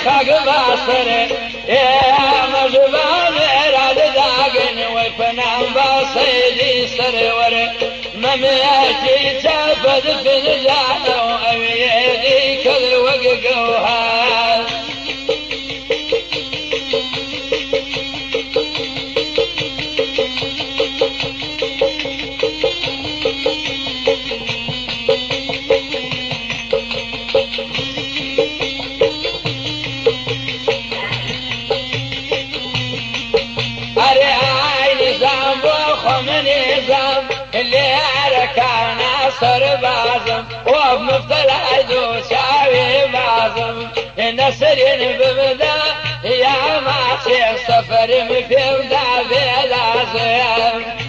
خاق باسر مجبان اراد داقن ويفنان باصيدي سرور مميتي تفد فنجانو أميدي كل وققوها اللي عركانا صر بازم ومفتلع دوساوي بازم نسرين بمدى يا ماشي سفر مفيدا بلازم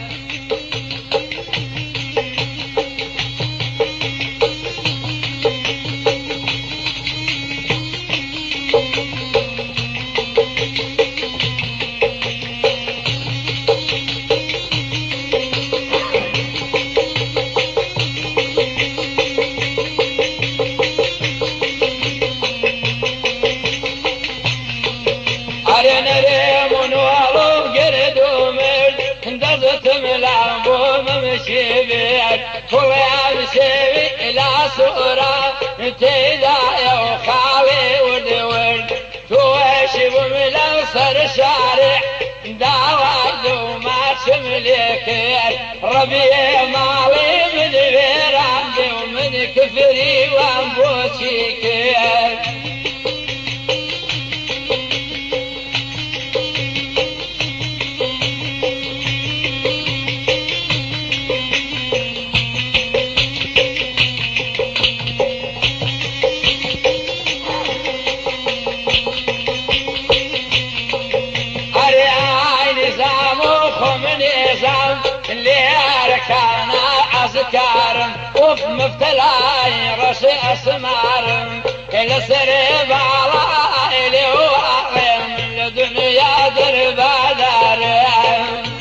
هو يمشي إلى صورة تدايا وخالي ودورد توشب من أوسر شارع داود وما شملك ربي مالي من بيرامي ومن كفري وانبوشيك اللي أركانا أذكار وفي مفتلاي رش أسمار كل سرب على إلي وعلم الدنيا دربا دارم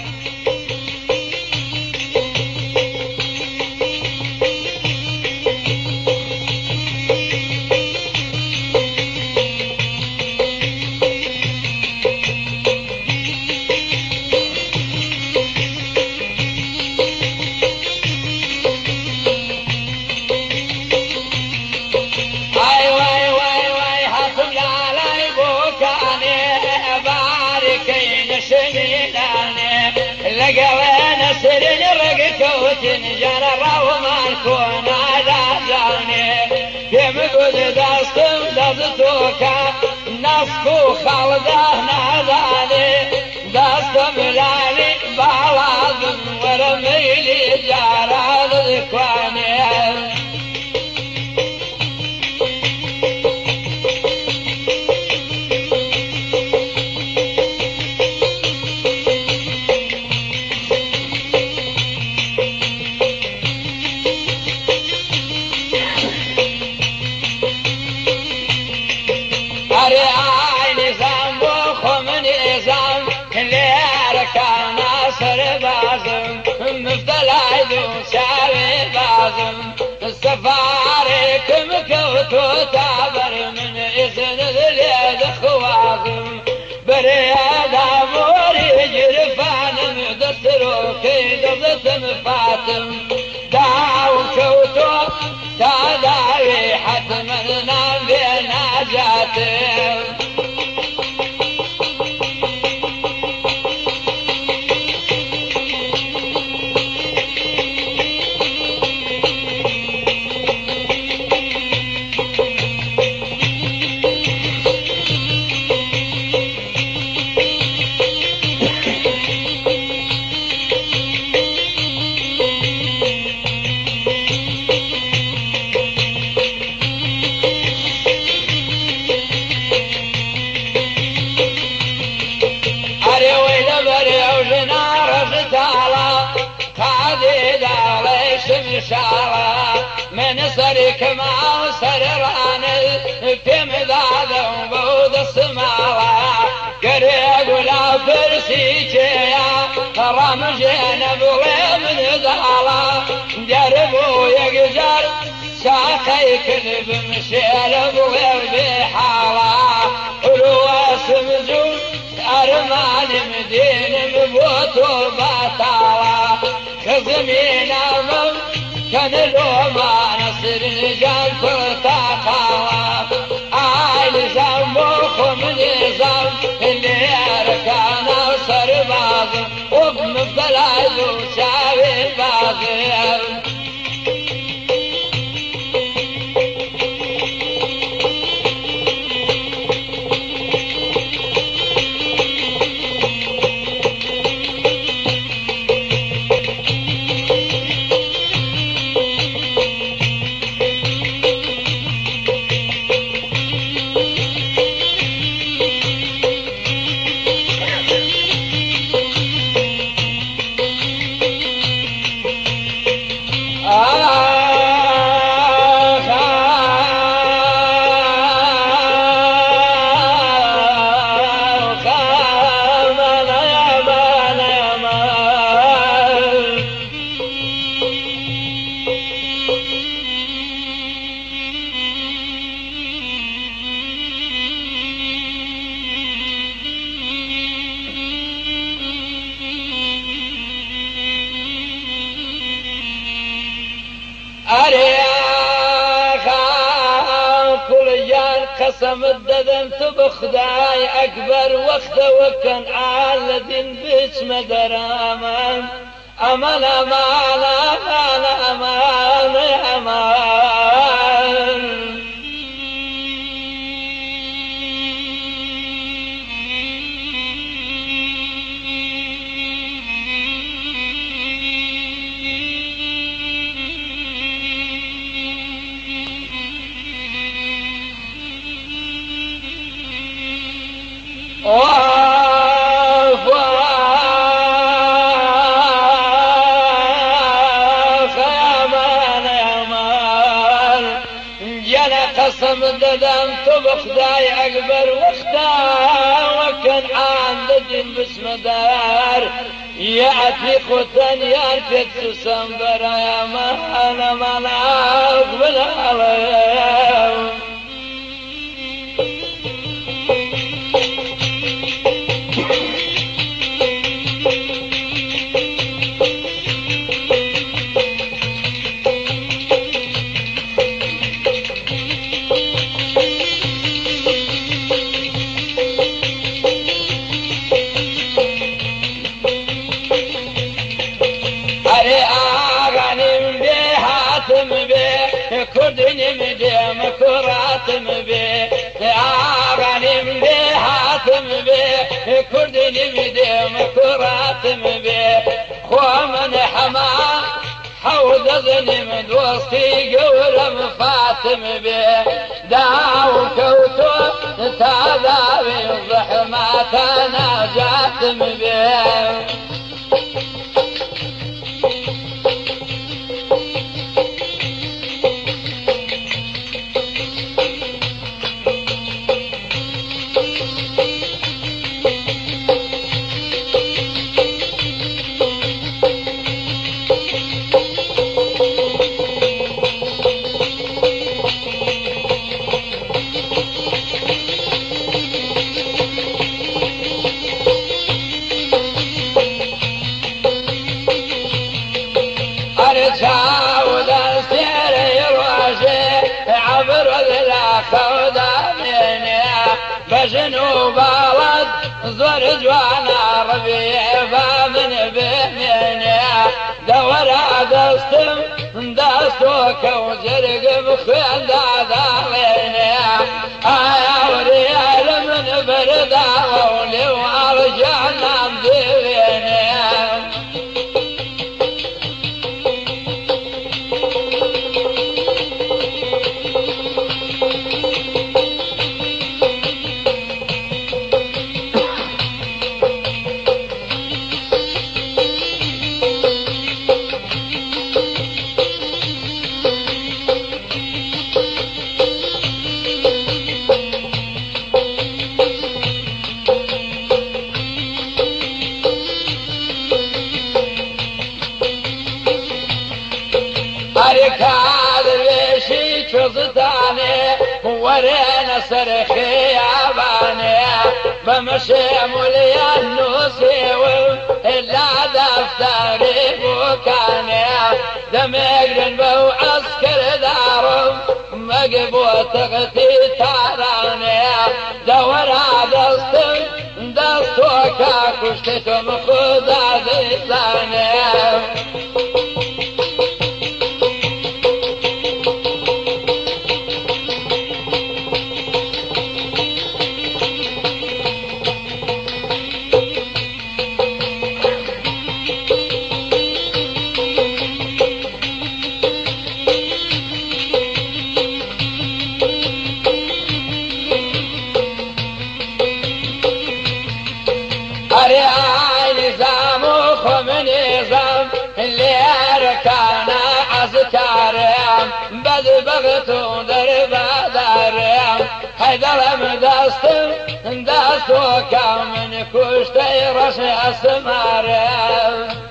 لقوين سرين رقكوت جرى وما يكون دازاني كم قد داستم دازتوكا نسكو خالده نازاني داستم لالي بالازم ورميلي جارى ذكواني السفاركم كوتو تعبر من إذن اليد خوازم برياد أموري جرفان مدسرو كيدبت مفاتم داو كوتو تداوي حتما نام بناجاتم من سرك ما سرران في مذاذ وبود السماوة قريب ولا فرسي يا رمجين بغي من ذالا جربوا يقجر ساقي كذب مشيل بغي بحالا تو بطالا خزمينا من كان لو ما نصر نجان فرتاقالا عايل زموخ من نظام اللي أركانا سرباز وابن بلاد وساوي الباغي قسم الددنت بخداي أكبر وقت وكان عالدين باسم دراما أمان أمان أمان أمان أمان قسم ددمت بخداي أكبر وقتا وكان عنددين باسم دار يأتي خوتن يارفت سسنبر يا مانا مانا أقبل عليهم كردني مدي مكراتم بي أغاني مدي حاتم بي كردني مدي مكراتم بي خو من حما حوض ظلم دوستي قولم فاتم بي داو كوتو تاذاوي الزحمات نجاتم بي بجنوب الأرض زور جوانا ربيع فمن بيني دور دستم دستوك وزرق بخيل داداليني آيا وريال من بردا وولي وارجعنا مديني أركاد الوشي شزتاني ورينا سرخي ياباني بمشي مولي النوسي إلا دفتري بوكاني دمقرن بو عسكر دارم مقبوط غتي تاراني دورا دستوكا كشتتم خدا ذيزاني بغتو دربا دارم حيدرم دستو كامن كشتي رشي اسمارم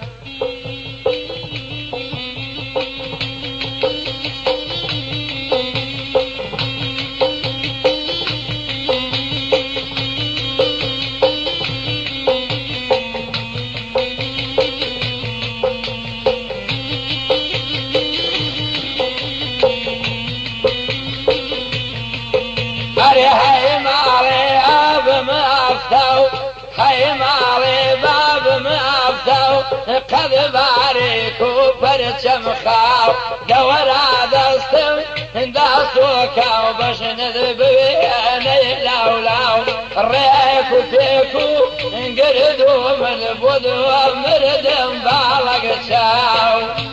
قد باريكو برشم خاو دورا دستو كاو باش نذبيني لاو ريكو فيكو انقردو من بدو مردم بالغ شاو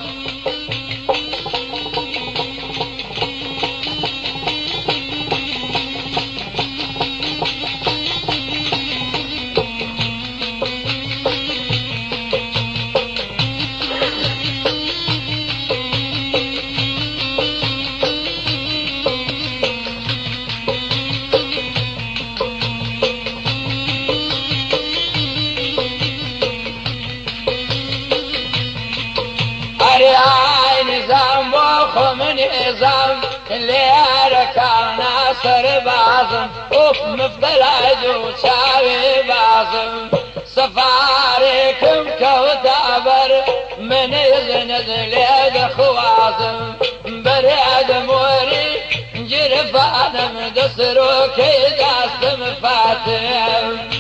نظام اللي ركعنا سر بعضم اوف مفضل عدو شاوي بعضم سفاركم كوتابر من يزند ليد خوازم برعد موري جرفانا مدسرو كي داستم فاتم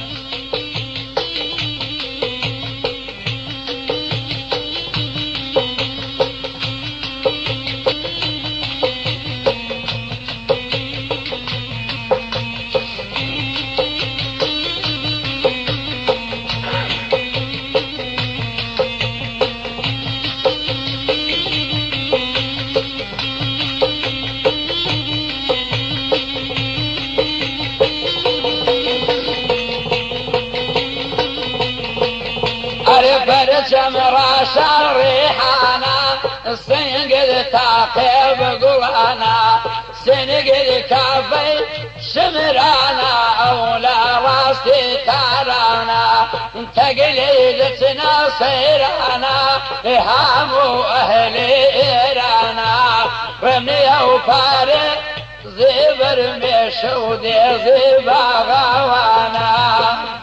شمراش الريحانة سنقد تعقب قوانا سنقد كافي شمرانا أولا راستي تارانا تقليدتنا صيرانا إهامو أهلي إيرانا رمي وفارق زبر مشودي زبا غوانا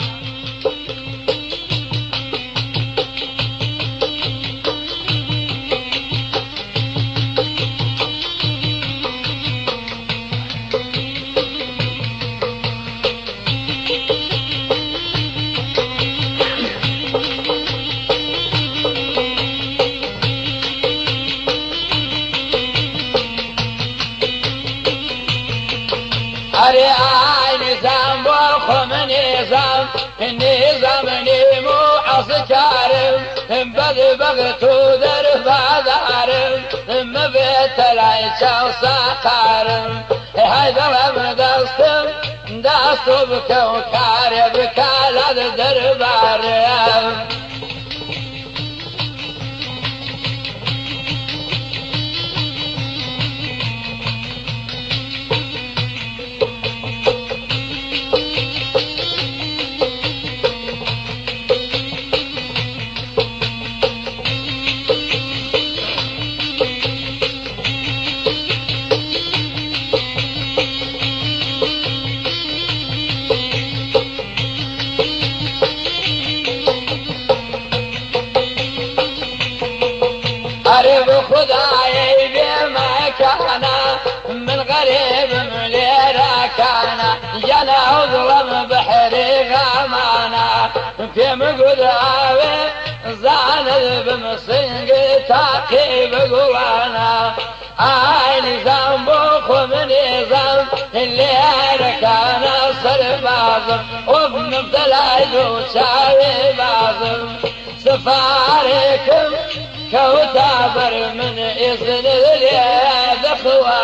نظام والخم النظام نيمو عسكارم بذ بغتو دربا دارم مبيت العيشة وساقارم هيدا بدستم دستو بكوكاري بكالاد دربارم پێم گوراوێ زانت بمسنگ تاقی بگوانە ئای نظام بۆ خۆم نێزام لێرەکانە سەربازم ئۆب نفتەلای دووچاوێ بازم سفارێکم کەوتا بەر من ئێزن لێ دەخوا